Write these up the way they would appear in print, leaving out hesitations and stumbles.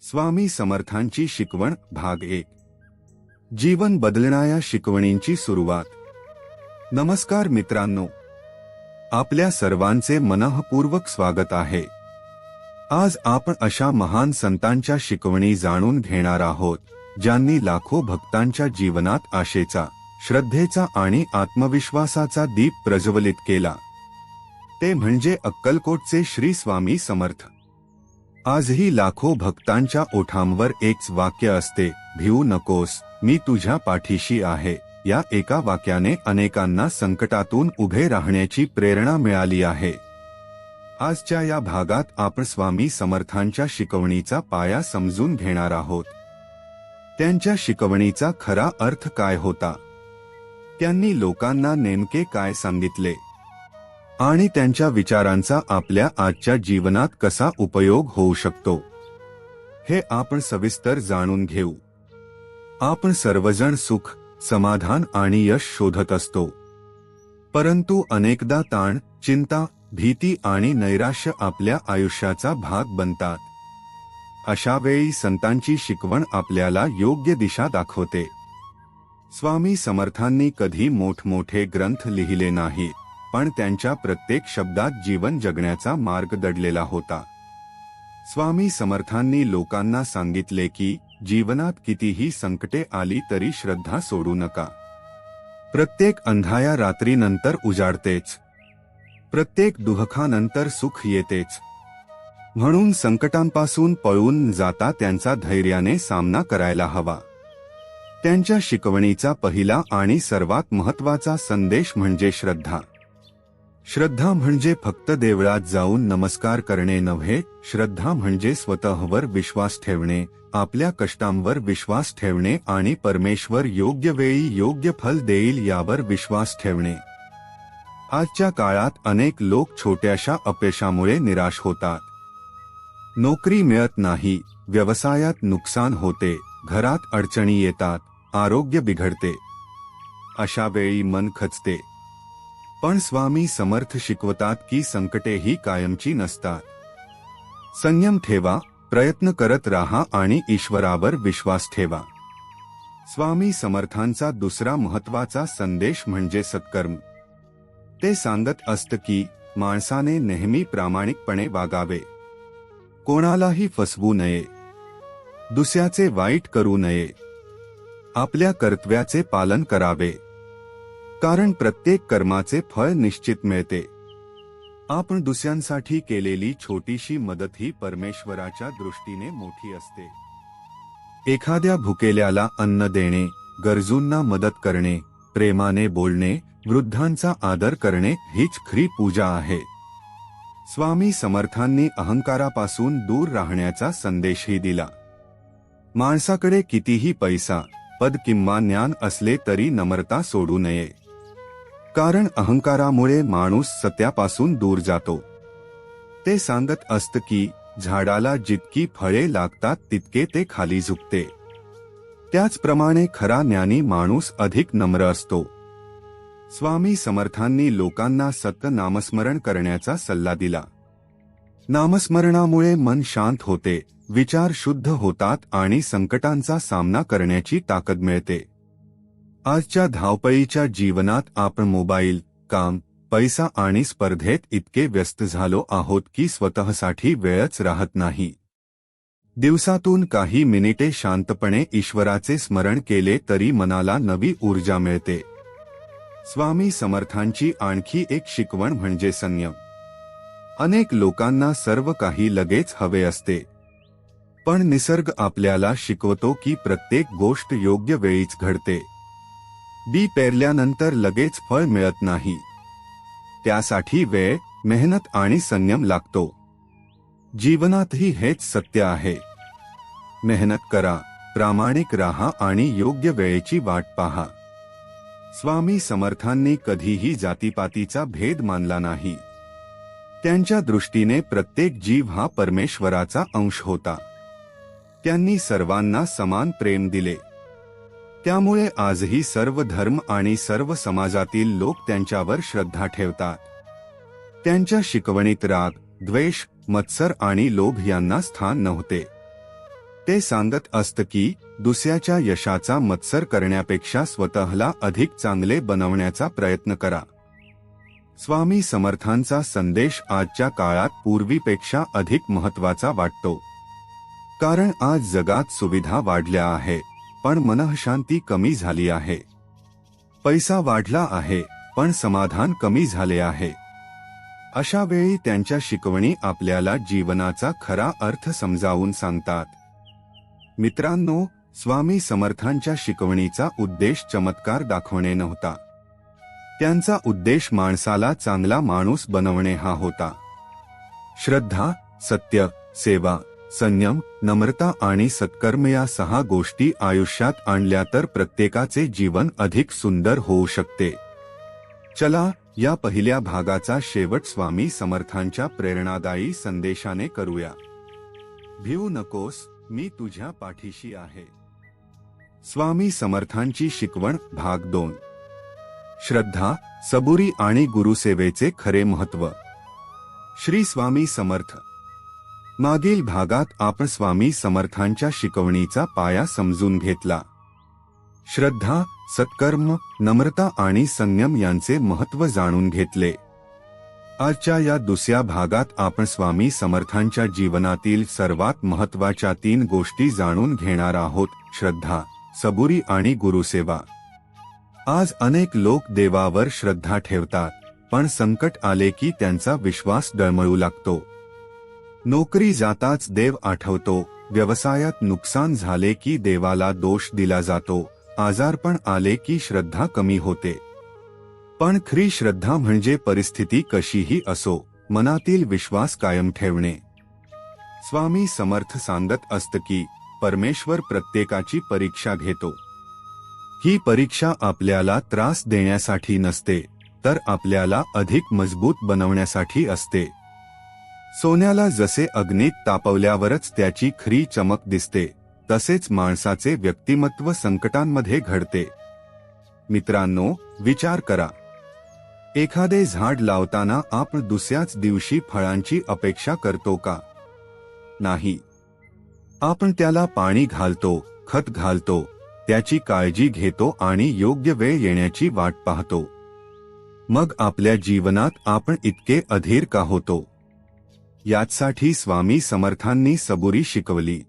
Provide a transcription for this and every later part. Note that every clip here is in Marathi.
स्वामी समर्थांची शिकवण भाग 1. जीवन बदलणाऱ्या शिकवणींची सुरुवात. नमस्कार मित्रांनो, आपल्या सर्वांचे मनःपूर्वक स्वागत आहे. आज आपण अशा महान संतांच्या शिकवणी जाणून घेणार आहोत ज्यांनी लाखो भक्तांच्या जीवनात आशेचा, श्रद्धेचा आणि आत्मविश्वासाचा दीप प्रज्वलित केला. ते म्हणजे अक्कलकोटचे श्री स्वामी समर्थ. आजही लाखो भक्तांच्या ओठांवर एकच वाक्य असते, भिवू नकोस, मी तुझ्या पाठीशी आहे. या एका वाक्याने अनेकांना संकटातून उभे राहण्याची प्रेरणा मिळाली आहे. आजच्या या भागात आपण स्वामी समर्थांच्या शिकवणीचा पाया समजून घेणार आहोत. त्यांच्या शिकवणीचा खरा अर्थ काय होता, त्यांनी लोकांना नेमके काय सांगितले आणि त्यांच्या विचारांचा आपल्या आजच्या जीवनात कसा उपयोग होऊ शकतो, हे आपण सविस्तर जाणून घेऊ. आपण सर्वजण सुख, समाधान आणि यश शोधत असतो, परंतु अनेकदा ताण, चिंता, भीती आणि नैराश्य आपल्या आयुष्याचा भाग बनतात. अशा वेळी संतांची शिकवण आपल्याला योग्य दिशा दाखवते. स्वामी समर्थांनी कधी मोठमोठे ग्रंथ लिहिले नाही, पण त्यांच्या प्रत्येक शब्दात जीवन जगण्याचा मार्ग दडलेला होता. स्वामी समर्थांनी लोकांना सांगितले की जीवनात कितीही संकटे आली तरी श्रद्धा सोडू नका. प्रत्येक अंधाया रात्रीनंतर उजाडतेच, प्रत्येक दुःखानंतर सुख येतेच. म्हणून संकटांपासून पळून जाता त्यांचा धैर्याने सामना करायला हवा. त्यांच्या शिकवणीचा पहिला आणि सर्वात महत्त्वाचा संदेश म्हणजे श्रद्धा. श्रद्धा म्हणजे फक्त देवळात जाऊन नमस्कार करणे नव्हे. श्रद्धा म्हणजे स्वतःवर विश्वास ठेवणे, आपल्या कष्टांवर विश्वास ठेवणे आणि परमेश्वर योग्य वेळी योग्य फल देईल यावर विश्वास ठेवणे. आजच्या काळात अनेक लोक छोट्याशा अपयशामुळे निराश होतात. नोकरी मिळत नाही, व्यवसायात नुकसान होते, घरात अडचणी येतात, आरोग्य बिघडते. अशा वेळी मन खचते. पण स्वामी समर्थ शिकवतात की संकटे ही कायमची नसतात. संयम ठेवा, प्रयत्न करत राहा आणि ईश्वरावर विश्वास ठेवा. स्वामी समर्थांचा दुसरा महत्त्वाचा संदेश म्हणजे सत्कर्म. ते सांगत असत की माणसाने नेहमी प्रामाणिकपणे वागावे, कोणालाही फसवू नये, दुसऱ्याचे वाईट करू नये, आपल्या कर्तव्याचे पालन करावे, कारण प्रत्येक कर्माचे फळ निश्चित मिळते. आपण दुसऱ्यांसाठी केलेली छोटीशी मदत ही परमेश्वराच्या दृष्टीने मोठी असते. एखाद्या भुकेल्याला अन्न देणे, गरजूंना मदत करणे, प्रेमाने बोलणे, वृद्धांचा आदर करणे हीच खरी पूजा आहे. स्वामी समर्थांनी अहंकारापासून दूर राहण्याचा संदेशही दिला. माणसाकडे कितीही पैसा, पद किंवा ज्ञान असले तरी नम्रता सोडू नये, कारण अहंकारामुळे माणूस सत्यापासून दूर जातो. ते सांगत असत की झाडाला जितकी फळे लागतात तितके ते खाली झुकते. त्याचप्रमाणे खरा ज्ञानी माणूस अधिक नम्र असतो. स्वामी समर्थांनी लोकांना सतत नामस्मरण करण्याचा सल्ला दिला. नामस्मरणामुळे मन शांत होते, विचार शुद्ध होतात आणि संकटांचा सामना करण्याची ताकद मिळते. आजच्या धावपळीच्या जीवनात आपण मोबाईल, काम, पैसा आणि स्पर्धेत इतके व्यस्त झालो आहोत की स्वतःसाठी वेळच राहत नाही. दिवसातून काही मिनिटे शांतपणे ईश्वराचे स्मरण केले तरी मनाला नवी ऊर्जा मिळते. स्वामी समर्थांची आणखी एक शिकवण म्हणजे संयम. अनेक लोकांना सर्व काही लगेच हवे असते, पण निसर्ग आपल्याला शिकवतो की प्रत्येक गोष्ट योग्य वेळीच घडते. बी पेरल्यानंतर लगेच फळ मिळत नाही, त्यासाठी वेळ, मेहनत आणि संयम लागतो. जीवनातही हेच सत्य आहे. मेहनत करा, प्रामाणिक राहा आणि योग्य वेळेची वाट पहा. स्वामी समर्थांनी कधीही जातीपातीचा भेद मानला नाही. त्यांच्या दृष्टीने प्रत्येक जीव हा परमेश्वराचा अंश होता. त्यांनी सर्वांना समान प्रेम दिले. त्यामुळे आजही सर्व धर्म आणि सर्व समाजातील लोक त्यांच्यावर श्रद्धा ठेवतात. त्यांच्या शिकवणीत राग, द्वेष, मत्सर आणि लोभ यांना स्थान नव्हते. ते सांगत असतं की दुसऱ्याच्या यशाचा मत्सर करण्यापेक्षा स्वतःला अधिक चांगले बनवण्याचा प्रयत्न करा. स्वामी समर्थांचा संदेश आजच्या काळात पूर्वीपेक्षा अधिक महत्त्वाचा वाटतो. कारण आज जगात सुविधा वाढल्या आहे, पण मनःशांती कमी झाली आहे. पैसा वाढला आहे, पण समाधान कमी झाले आहे. अशा वेळी त्यांच्या शिकवणी आपल्याला जीवनाचा खरा अर्थ समजावून सांगतात. मित्रांनो, स्वामी समर्थांच्या शिकवणीचा उद्देश चमत्कार दाखवणे नव्हता. त्यांचा उद्देश माणसाला चांगला माणूस बनवणे हा होता. श्रद्धा, सत्य, सेवा, संयम, नम्रता आणि सत्कर्म या 6 गोष्टी आयुष्यात आणल्या तर प्रत्येकाचे जीवन अधिक सुंदर होऊ शकते. चला, या पहिल्या भागाचा शेवट स्वामी समर्थांच्या प्रेरणादायी संदेशाने करूया. भिवू नकोस, मी तुझ्या पाठीशी आहे. स्वामी समर्थांची शिकवण भाग 2. श्रद्धा, सबुरी आणि गुरुसेवेचे खरे महत्त्व. श्री स्वामी समर्थ. मागील भागात आपण स्वामी समर्थांच्या शिकवणीचा पाया समजून घेतला. श्रद्धा, सत्कर्म, नम्रता आणि संयम यांचे महत्त्व जाणून घेतले. आजच्या या दुसऱ्या भागात आपण स्वामी समर्थांच्या जीवनातील सर्वात महत्त्वाच्या 3 गोष्टी जाणून घेणार आहोत. श्रद्धा, सबुरी आणि गुरुसेवा. आज अनेक लोक देवावर श्रद्धा ठेवतात, पण संकट आले की त्यांचा विश्वास डळमळू लागतो. नोकरी जाताच देव आठवतो, व्यवसायात नुकसान झाले की देवाला दोष दिला जातो, आजारपण आले की श्रद्धा कमी होते. पण खरी श्रद्धा म्हणजे परिस्थिती कशीही असो, मनातील विश्वास कायम ठेवणे. स्वामी समर्थ सांगत असत की परमेश्वर प्रत्येकाची परीक्षा घेतो. ही परीक्षा आपल्याला त्रास देण्यासाठी नसते, तर आपल्याला अधिक मजबूत बनवण्यासाठी असते. सोन्याला जसे अग्नीत तापवल्यावरच त्याची खरी चमक दिसते, तसेच माणसाचे व्यक्तिमत्व संकटांमध्ये घडते. मित्रांनो, विचार करा. एखादे झाड लावताना आपण दुसऱ्याच दिवशी फळांची अपेक्षा करतो का? नाही. आपण त्याला पाणी घालतो, खत घालतो, त्याची काळजी घेतो आणि योग्य वेळ येण्याची वाट पाहतो. मग आपल्या जीवनात आपण इतके अधीर का होतो? यासाठी स्वामी समर्थांनी सबुरी शिकवली.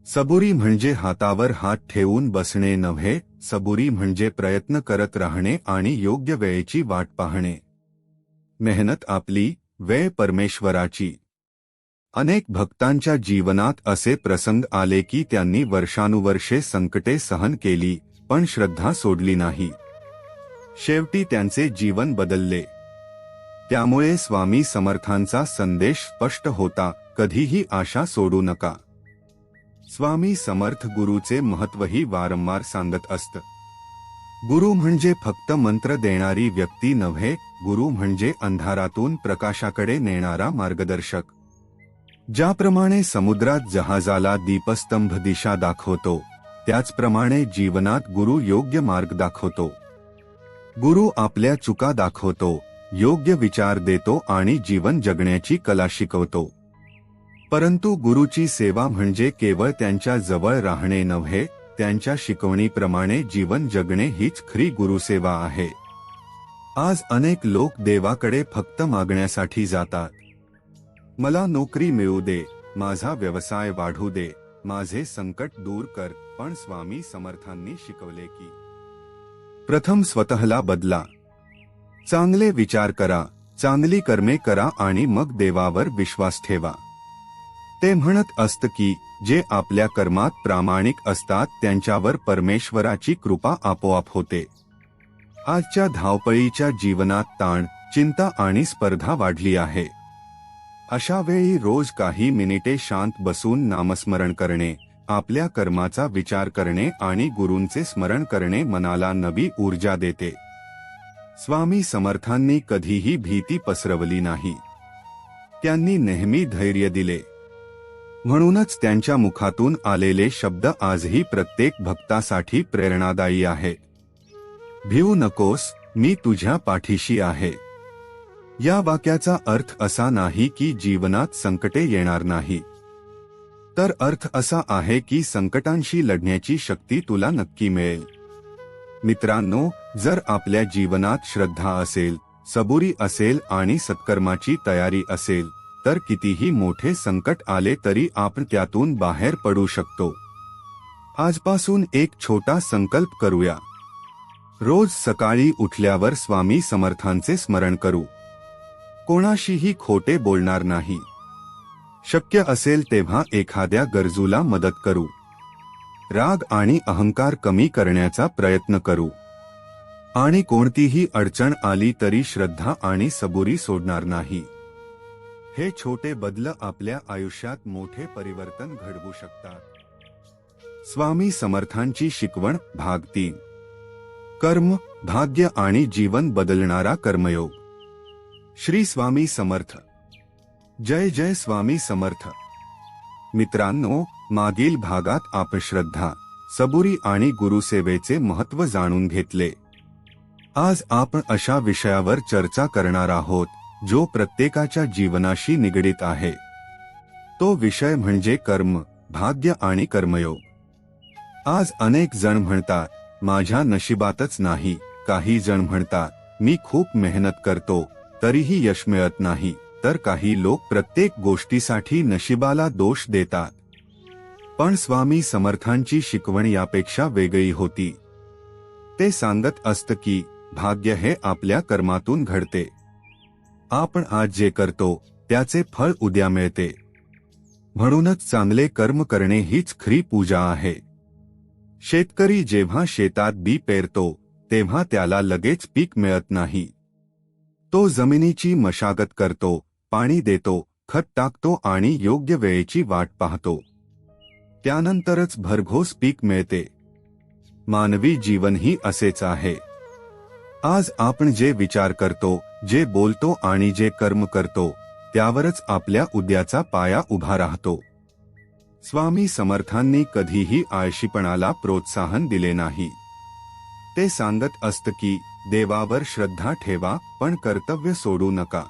सबुरी म्हणजे हातावर हात ठेवून बसणे नव्हे, सबुरी म्हणजे प्रयत्न करत राहणे आणि योग्य वेळेची वाट पाहणे. मेहनत आपली, वेळ परमेश्वराची. अनेक भक्तांच्या जीवनात असे प्रसंग आले की त्यांनी वर्षानुवर्षे संकटे सहन केली, पण श्रद्धा सोडली नाही. शेवटी त्यांचे जीवन बदलले. त्यामुळे स्वामी समर्थांचा संदेश स्पष्ट होता, कधीही आशा सोडू नका. स्वामी समर्थ गुरुचे महत्त्वही वारंवार सांगत असत. गुरु म्हणजे फक्त मंत्र देणारी व्यक्ती नव्हे, गुरु म्हणजे अंधारातून प्रकाशाकडे नेणारा मार्गदर्शक. ज्याप्रमाणे समुद्रात जहाजाला दीपस्तंभ दिशा दाखवतो, त्याचप्रमाणे जीवनात गुरु योग्य मार्ग दाखवतो. गुरु आपल्या चुका दाखवतो, योग्य विचार देतो आणि जीवन जगण्याची कला शिकवतो. परंतु गुरुची सेवा म्हणजे केवळ त्यांच्या जवळ राहणे नव्हे, त्यांच्या शिकवणीप्रमाणे जीवन जगणे हीच खरी गुरुसेवा आहे. आज अनेक लोक देवाकडे फक्त मागण्यासाठी जातात. मला नोकरी मिळू दे, माझा व्यवसाय वाढू दे, माझे संकट दूर कर. पण स्वामी समर्थांनी शिकवले की प्रथम स्वतःला बदला. चांगले विचार करा, चांगली कर्मे करा आणि मग देवावर विश्वास ठेवा. ते म्हणत असत की जे आपल्या कर्मात प्रामाणिक असतात त्यांच्यावर परमेश्वराची कृपा आपोआप होते. आजच्या धावपळीच्या जीवनात ताण, चिंता आणि स्पर्धा वाढली आहे. अशा वेळी रोज काही मिनिटे शांत बसून नामस्मरण करणे, आपल्या कर्माचा विचार करणे आणि गुरूंचे स्मरण करणे मनाला नवी ऊर्जा देते. स्वामी समर्थांनी कधीही भीती पसरवली नाही. त्यांनी नेहमी धैर्य दिले. म्हणूनच त्यांच्या मुखातून आलेले शब्द आजही प्रत्येक भक्तासाठी प्रेरणादायी आहेत. भिवू नकोस, मी तुझ्या पाठीशी आहे. या वाक्याचा अर्थ असा नाही की जीवनात संकटे येणार नाही. तर अर्थ असा आहे की संकटांशी लढण्याची शक्ती तुला नक्की मिळेल. मित्रांनो, जर आपल्या जीवनात श्रद्धा असेल, सबुरी असेल आणि सत्कर्माची तयारी असेल, तर कितीही मोठे संकट आले तरी आपण त्यातून बाहेर पडू शकतो. आजपासून एक छोटा संकल्प करूया. रोज सकाळी उठल्यावर स्वामी समर्थांचे स्मरण करू. कोणाशीही खोटे बोलणार नाही. शक्य असेल तेव्हा एखाद्या गरजूला मदत करू. राग आणि अहंकार कमी करण्याचा प्रयत्न करू. आणि कोणतीही अडचण आली तरी श्रद्धा आणि सबुरी सोडणार नाही. हे छोटे बदल आपल्या आयुष्यात मोठे परिवर्तन घडवू शकतात. स्वामी समर्थांची शिकवण भाग 3. कर्म, भाग्य आणि जीवन बदलणारा कर्मयोग. श्री स्वामी समर्थ. जय जय स्वामी समर्थ. मित्रांनो, मागील भागात आपण श्रद्धा, सबुरी आणि गुरुसेवेचे महत्त्व जाणून घेतले. आज आपण अशा विषयावर चर्चा करणार आहोत जो प्रत्येकाच्या जीवनाशी निगडित आहे. तो विषय म्हणजे कर्म, भाग्य आणि कर्मयोग. आज अनेक जण म्हणतात, माझ्या नशिबातच नाही. काही जण म्हणतात, मी खूप मेहनत करतो तरीही यश मिळत नाही. तर काही लोक प्रत्येक गोष्टीसाठी नशिबाला दोष देतात. पण स्वामी समर्थांची शिकवण यापेक्षा वेगळी होती. ते सांगत असत की भाग्य हे आपल्या कर्मातून घडते. आपण आज जे करतो त्याचे फळ उद्या मिळते. म्हणूनच चांगले कर्म करणे हीच खरी पूजा आहे. शेतकरी जेव्हा शेतात बी पेरतो तेव्हा त्याला लगेच पीक मिळत नाही. तो जमिनीची मशागत करतो, पाणी देतो, खत टाकतो आणि योग्य वेळेची वाट पाहतो. त्यानंतरच भरघोस पीक मिळते. मानवी जीवनही असेच आहे. आज आपण जे विचार करतो, जे बोलतो आणि जे कर्म करतो त्यावरच आपल्या उद्याचा पाया उभा राहतो. स्वामी समर्थांनी कधीही आळशीपणाला प्रोत्साहन दिले नाही. ते सांगत असत की देवावर श्रद्धा ठेवा पण कर्तव्य सोडू नका.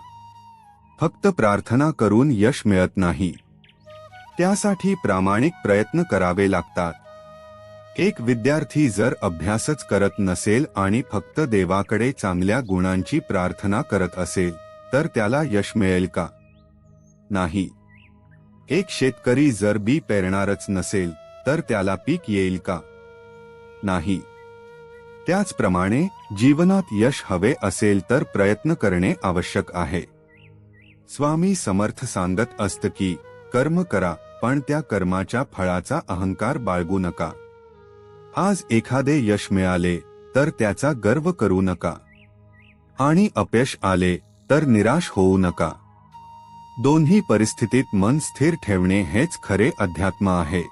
फक्त प्रार्थना करून यश मिळत नाही. त्यासाठी प्रामाणिक प्रयत्न करावे लागतात. एक विद्यार्थी जर अभ्यासच करत नसेल आणि फक्त देवाकडे चांगल्या गुणांची प्रार्थना करत असेल तर त्याला यश मिळेल का? नाही. एक शेतकरी जर बी पेरणारच नसेल तर त्याला पीक येईल का? नाही. त्याचप्रमाणे जीवनात यश हवे असेल तर प्रयत्न करणे आवश्यक आहे. स्वामी समर्थ सांगत असत की कर्म करा पण त्या कर्माच्या फळाचा अहंकार बाळगू नका. आज एखादे यश मिळाले तर त्याचा गर्व करू नका आणि अपयश आले तर निराश होऊ नका. दोन्ही परिस्थितीत मन स्थिर ठेवणे हेच खरे अध्यात्म आहे.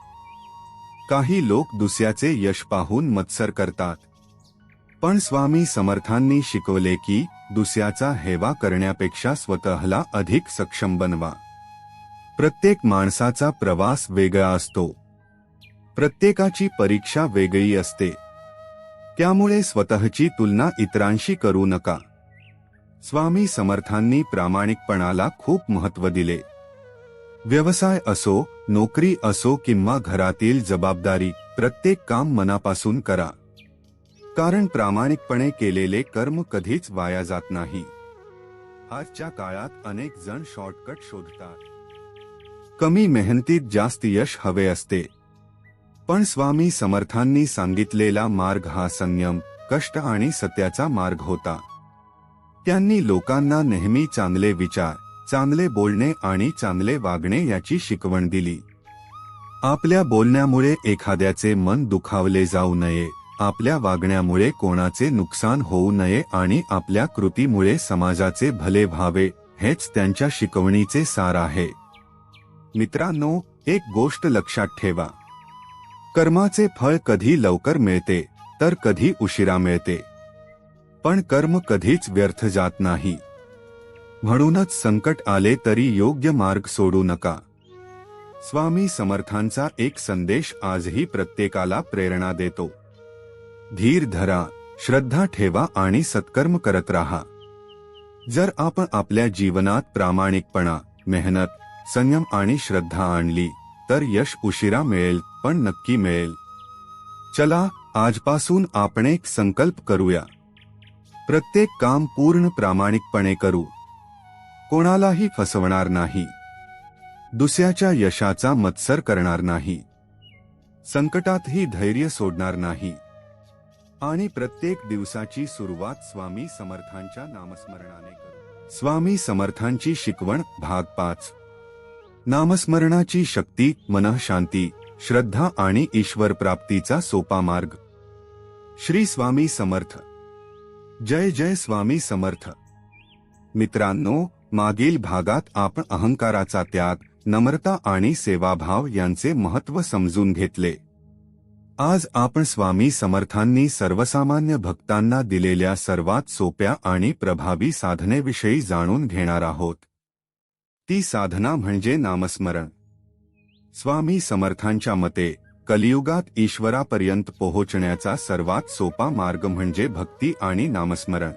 काही लोक दुसऱ्याचे यश पाहून मत्सर करतात. पण स्वामी समर्थांनी शिकवले की दुसऱ्याचा हेवा करण्यापेक्षा स्वतःला अधिक सक्षम बनवा. प्रत्येक माणसाचा प्रवास वेगळा असतो. प्रत्येकाची परीक्षा वेगळी असते. त्यामुळे स्वतःची तुलना इतरांशी करू नका. स्वामी समर्थांनी प्रामाणिकपणाला खूप महत्त्व दिले. व्यवसाय असो, नोकरी असो किंवा घरातील जबाबदारी, प्रत्येक काम मनापासून करा. कारण प्रामाणिकपणे केलेले कर्म कधीच वाया जात नाही. आजच्या काळात अनेक जण शॉर्टकट शोधतात. कमी मेहनतीत जास्त यश हवे असते. पण स्वामी समर्थांनी सांगितलेला मार्ग हा संयम, कष्ट आणि सत्याचा मार्ग होता. त्यांनी लोकांना नेहमी चांगले विचार, चांगले बोलणे आणि चांगले वागणे याची शिकवण दिली. आपल्या बोलण्यामुळे एखाद्याचे मन दुखावले जाऊ नये, आपल्या वागण्यामुळे कोणाचे नुकसान होऊ नये आणि आपल्या कृतीमुळे समाजाचे भले व्हावे, हेच त्यांच्या शिकवणीचे सार आहे. मित्रांनो, एक गोष्ट लक्षात ठेवा. कर्माचे फळ कधी लवकर मिळते तर कधी उशिरा मिळते. पण कर्म कधीच व्यर्थ जात नाही. म्हणूनच संकट आले तरी योग्य मार्ग सोडू नका. स्वामी समर्थांचा एक संदेश आजही प्रत्येकाला प्रेरणा देतो. धीर धरा, श्रद्धा ठेवा आणि सत्कर्म करत राहा. जर आपण आपल्या जीवनात प्रामाणिकपणा, मेहनत, संयम आणि श्रद्धा आणली तर यश उशिरा मिळेल, पण नक्की मिळेल. चला, आजपासून आपण एक संकल्प करूया. प्रत्येक काम पूर्ण प्रामाणिकपणे करू. कोणालाही फसवणार नाही. दुसऱ्याच्या यशाचा मत्सर करणार नाही. संकटातही धैर्य सोडणार नाही. आणि प्रत्येक दिवसाची सुरुवात स्वामी समर्थांच्या नामस्मरणाने करू. स्वामी समर्थांची शिकवण भाग 5. नामस्मरणाची शक्ती, मनःशांती, श्रद्धा आणि ईश्वर प्राप्तीचा सोपा मार्ग. श्री स्वामी समर्थ. जय जय स्वामी समर्थ. मित्रांनो, मागील भागात आपण अहंकाराचा त्याग, नम्रता आणि सेवाभाव यांचे महत्त्व समजून घेतले. आज आपण स्वामी समर्थांनी सर्वसामान्य भक्तांना दिलेल्या सर्वात सोप्या आणि प्रभावी साधनेविषयी जाणून घेणार आहोत. ती साधना म्हणजे नामस्मरण. स्वामी समर्थांच्या मते कलियुगात ईश्वरापर्यंत पोहोचण्याचा सर्वात सोपा मार्ग म्हणजे भक्ती आणि नामस्मरण.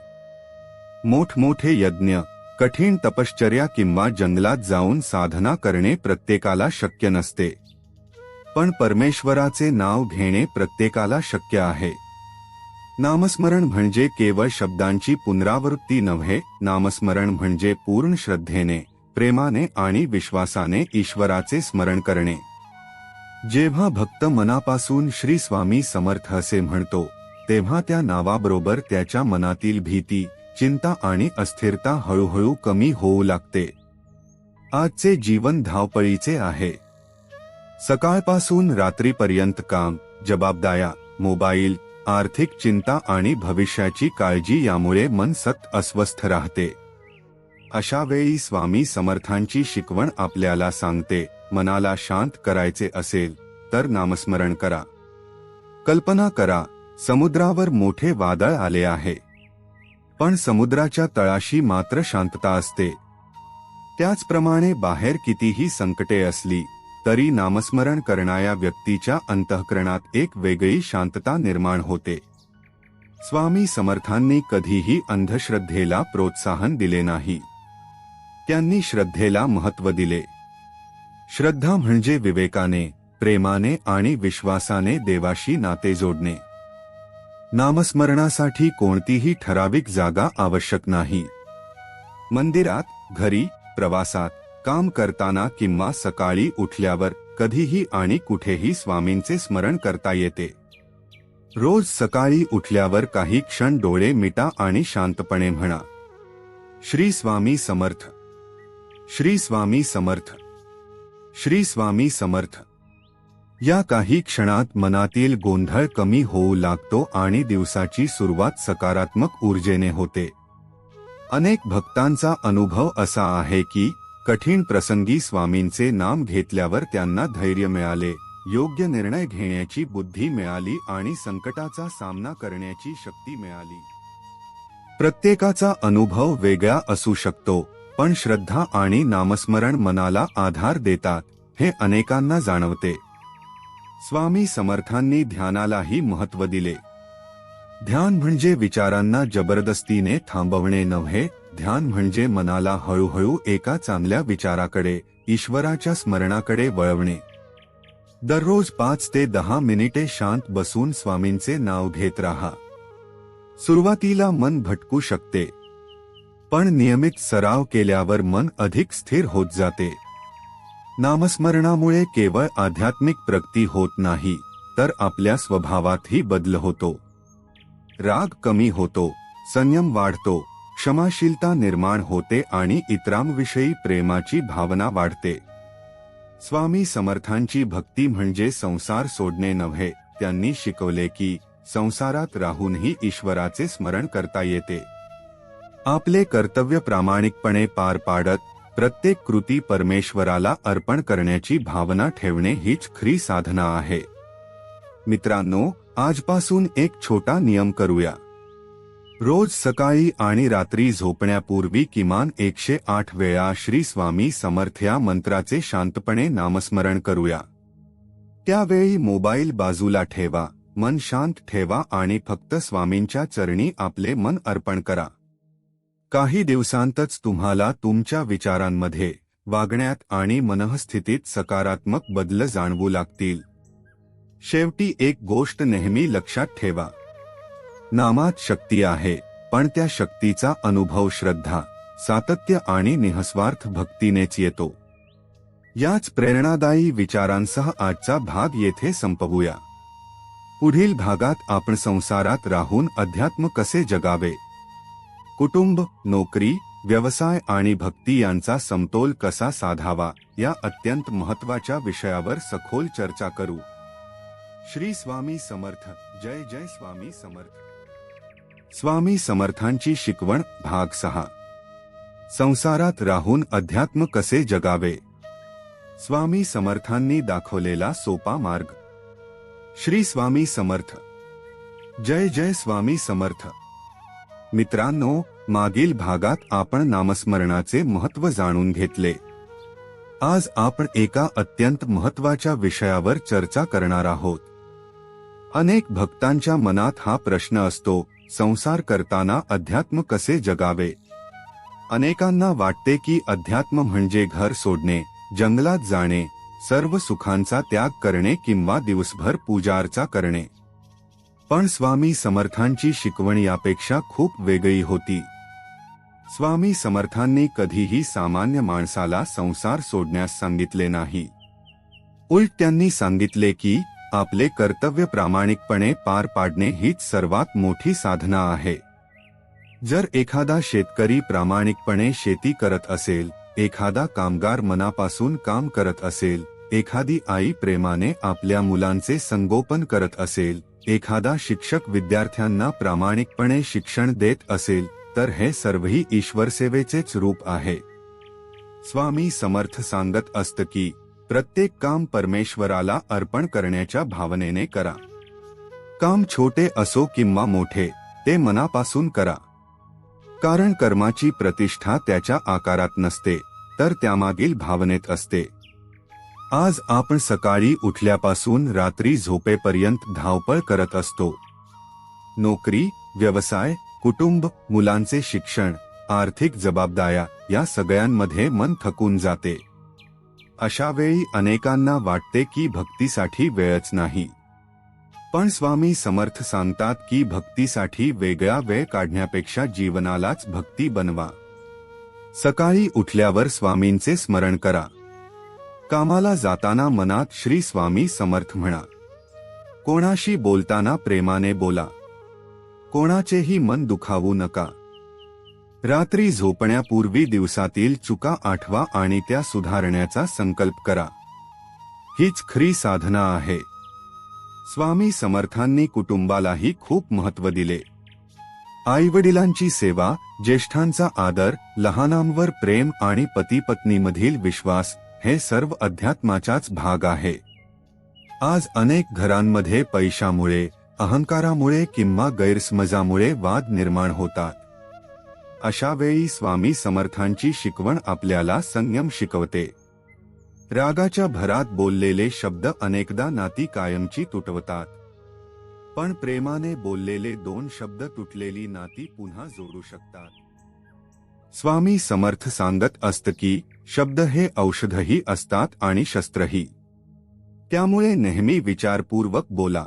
मोठमोठे यज्ञ, कठीण तपश्चर्या किंवा जंगलात जाऊन साधना करणे प्रत्येकाला शक्य नसते. पण परमेश्वराचे नाव घेणे प्रत्येकाला शक्य आहे. नामस्मरण म्हणजे केवळ शब्दांची पुनरावृत्ती नव्हे. नामस्मरण म्हणजे पूर्ण श्रद्धेने, प्रेमाने आणि विश्वासाने ईश्वराचे स्मरण करणे. जेव्हा भक्त मनापासून श्री स्वामी समर्थ असे म्हणतो, तेव्हा त्या नावाबरोबर त्याच्या मनातील भीती, चिंता आणि अस्थिरता हळूहळू कमी होऊ लागते. आजचे जीवन धावपळीचे आहे. सकाळपासून रात्रीपर्यंत काम, जबाबदाऱ्या, मोबाईल, आर्थिक चिंता आणि भविष्याची काळजी यामुळे मन सतत अस्वस्थ राहते. अशा वेळी स्वामी समर्थांची शिकवण आपल्याला सांगते, मनाला शांत करायचे असेल तर नामस्मरण करा. कल्पना करा, समुद्रावर मोठे वादळ आले आहे, पण समुद्राच्या तळाशी मात्र शांतता असते. त्याचप्रमाणे बाहेर कितीही संकटे असली तरी नामस्मरण करणाऱ्या व्यक्तीच्या अंतःकरणात एक वेगळी शांतता निर्माण होते. स्वामी समर्थांनी कधीही अंधश्रद्धेला प्रोत्साहन दिले नाही. त्यांनी श्रद्धेला महत्त्व दिले. श्रद्धा म्हणजे विवेकाने, प्रेमाने आणि विश्वासाने देवाशी नाते जोडणे. नामस्मरणासाठी कोणतीही ठराविक जागा आवश्यक नाही. मंदिरात, घरी, प्रवासात, काम करताना किंवा सकाळी उठल्यावर कधीही आणि कुठेही स्वामींचे स्मरण करता येते. रोज सकाळी उठल्यावर काही क्षण डोळे मिटा आणि शांतपणे म्हणा, श्री स्वामी समर्थ, श्री स्वामी समर्थ, श्री स्वामी समर्थ. या काही क्षणात मनातील गोंधळ कमी होऊ लागतो आणि दिवसाची सुरुवात सकारात्मक ऊर्जेने होते. अनेक भक्तांचा अनुभव असा आहे की कठीण प्रसंगी स्वामींचे नाम घेतल्यावर त्यांना धैर्य मिळाले, योग्य निर्णय घेण्याची बुद्धी मिळाली आणि संकटाचा सामना करण्याची शक्ती मिळाली. प्रत्येकाचा अनुभव वेगळा असू शकतो, पण श्रद्धा आणि नामस्मरण मनाला आधार देतात, हे अनेकांना जाणवते. स्वामी समर्थांनी ध्यानालाही महत्त्व दिले. ध्यान म्हणजे विचारांना जबरदस्तीने थांबवणे नव्हे. ध्यान म्हणजे मनाला हळूहळू एका चांगल्या विचाराकडे, ईश्वराच्या स्मरणाकडे वळवणे. दररोज 5 ते 10 मिनिटे शांत बसून स्वामींचे नाव घेत राहा. सुरुवातीला मन भटकू शकते, पण नियमित सराव केल्यावर मन अधिक स्थिर होत जाते. नामस्मरणामुळे केवळ आध्यात्मिक प्रगती होत नाही, तर आपल्या स्वभावातही बदल होतो. राग कमी होतो, संयम वाढतो, क्षमाशीलता निर्माण होते आणि इतरांविषयी प्रेमाची भावना वाढते. स्वामी समर्थांची भक्ती म्हणजे संसार सोडणे नव्हे. त्यांनी शिकवले की संसारात राहूनही ईश्वराचे स्मरण करता येते. आपले कर्तव्य प्रामाणिकपणे पार पाडत प्रत्येक कृती परमेश्वराला अर्पण करण्याची भावना ठेवणे हीच खरी साधना आहे. मित्रांनो, आजपासून एक छोटा नियम करूया. रोज सकाळी आणि रात्री झोपण्यापूर्वी किमान 108 वेळा श्री स्वामी समर्थ या मंत्राचे शांतपणे नामस्मरण करूया. त्यावेळी मोबाईल बाजूला ठेवा, मन शांत ठेवा आणि फक्त स्वामींच्या चरणी आपले मन अर्पण करा. काही दिवसांतच तुम्हाला तुमच्या विचारांमध्ये, वागण्यात आणि मनःस्थितीत सकारात्मक बदल जाणवू लागतील. शेवटी एक गोष्ट नेहमी लक्षात ठेवा. नामात शक्ती आहे, पण त्या शक्तीचा अनुभव श्रद्धा, सातत्य आणि निःस्वार्थ भक्तीनेच येतो. याच प्रेरणादायी विचारांसह आजचा भाग येथे संपवूया. पुढील भागात आपण संसारात राहून अध्यात्म कसे जगावे, कुटुंब, नोकरी, व्यवसाय आणि भक्ती यांचा समतोल कसा साधावा या अत्यंत महत्त्वाच्या विषयावर सखोल चर्चा करू. श्री स्वामी समर्थ. जय जय स्वामी समर्थ. स्वामी समर्थांची शिकवण भाग 6. संसारात राहून अध्यात्म कसे जगावे. स्वामी समर्थांनी दाखवलेला सोपा मार्ग. श्री स्वामी समर्थ. जय जय स्वामी समर्थ. मित्रांनो, मागील भागात आपण नामस्मरणाचे महत्त्व जाणून घेतले. आज आपण एका अत्यंत महत्त्वाच्या विषयावर चर्चा करणार आहोत. अनेक भक्तांच्या मनात हा प्रश्न असतो, संसार करताना अध्यात्म कसे जगावे. अनेकांना वाटते की अध्यात्म म्हणजे घर सोडणे, जंगलात जाणे, सर्व सुखांचा त्याग करणे किंवा दिवसभर पूजार्चा करणे. पण स्वामी समर्थांची शिकवण यापेक्षा खूप वेगळी होती. स्वामी समर्थांनी कधीही सामान्य माणसाला संसार सोडण्यास सांगितले नाही. उलट त्यांनी सांगितले की आपले कर्तव्य प्रामाणिकपणे पार पाडणे हीच सर्वात मोठी साधना आहे. जर एखादा शेतकरी प्रामाणिकपणे शेती करत असेल, एखादा कामगार मनापासून काम करत असेल, एखादी आई प्रेमाने आपल्या मुलांचे संगोपन करत असेल, एखादा शिक्षक विद्यार्थ्यांना प्रामाणिकपणे शिक्षण देत असेल, तर हे सर्वही ईश्वरसेवेचेच रूप आहे. स्वामी समर्थ सांगत असत की प्रत्येक काम परमेश्वराला अर्पण करण्याच्या भावनेने करा. काम छोटे असो किंवा मोठे, ते मनापासून करा. कारण कर्माची प्रतिष्ठा त्याच्या आकारात नसते, तर त्यामागील भावनेत असते. आज आपण सकाळी उठल्यापासून रात्री झोपेपर्यंत धावपळ करत असतो. नोकरी, व्यवसाय, कुटुंब, मुलांचे शिक्षण, आर्थिक जबाबदाऱ्या या सगळ्यांमध्ये मन थकून जाते. अशा वेळी अनेकांना वाटते की भक्तीसाठी वेळच नाही. पण स्वामी समर्थ सांगतात की भक्तीसाठी वेगळा वेळ काढण्यापेक्षा जीवनालाच भक्ती बनवा. सकाळी उठल्यावर स्वामींचे स्मरण करा. कामाला जाताना मनात श्री स्वामी समर्थ म्हणा. कोणाशी बोलताना प्रेमाने बोला. कोणाचेही मन दुखावू नका. रात्री झोपण्यापूर्वी दिवसातील चुका आठवा आणि त्या सुधारण्याचा संकल्प करा. हीच खरी साधना आहे. स्वामी समर्थांनी कुटुंबालाही खूप महत्त्व दिले. आईवडिलांची सेवा, ज्येष्ठांचा आदर, लहानांवर प्रेम आणि पती पत्नीमधील विश्वास हे सर्व अध्यात्माचाच भाग आहे. आज अनेक घरांमध्ये पैशामुळे, अहंकारामुळे किंवा गैरसमजामुळे वाद निर्माण होतात. अशा वेळी स्वामी समर्थांची शिकवण आपल्याला संयम शिकवते. रागाच्या भरात बोललेले शब्द अनेकदा नाती कायमची तुटवतात. पण प्रेमाने बोललेले 2 शब्द तुटलेली नाती पुन्हा जोडू शकतात. स्वामी समर्थ सांगत असत की शब्द हे औषधही असतात आणि शस्त्रही. त्यामुळे नेहमी विचारपूर्वक बोला.